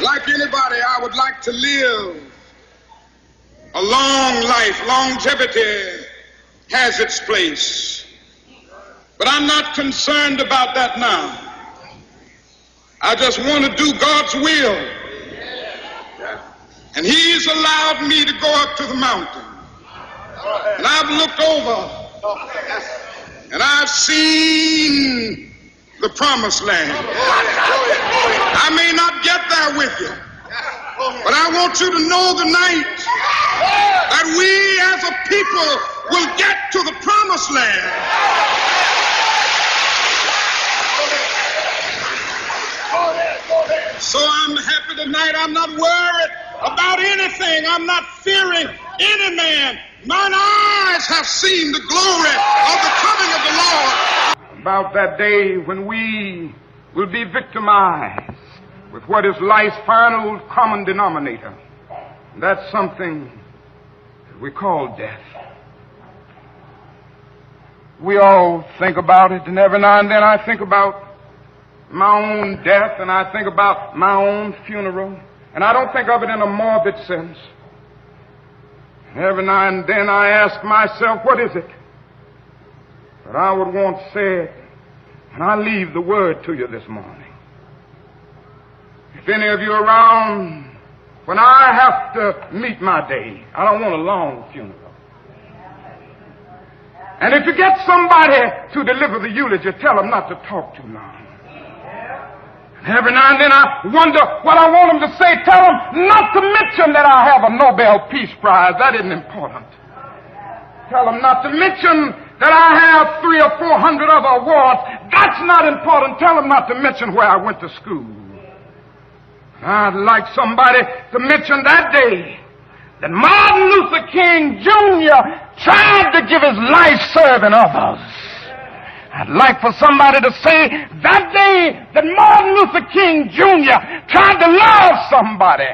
Like anybody, I would like to live a long life. Longevity has its place. But I'm not concerned about that now. I just want to do God's will. And He's allowed me to go up to the mountain. And I've looked over and I've seen the promised land. I may not get there with you, but I want you to know tonight that we as a people will get to the promised land. So I'm happy tonight. I'm not worried about anything. I'm not fearing any man. Mine eyes have seen the glory of the coming of the Lord. About that day when we will be victimized with what is life's final common denominator. That's something that we call death. We all think about it, and every now and then I think about my own death, and I think about my own funeral, and I don't think of it in a morbid sense. Every now and then I ask myself, what is it that I would want said? And I leave the word to you this morning. If any of you are around when I have to meet my day, I don't want a long funeral. And if you get somebody to deliver the eulogy, tell them not to talk too long. Every now and then I wonder what I want them to say. Tell them not to mention that I have a Nobel Peace Prize. That isn't important. Tell them not to mention that I have 300 or 400 other awards. That's not important. Tell them not to mention where I went to school. I'd like somebody to mention that day that Martin Luther King Jr. tried to give his life serving others. I'd like for somebody to say that day that Martin Luther King Jr. tried to love somebody.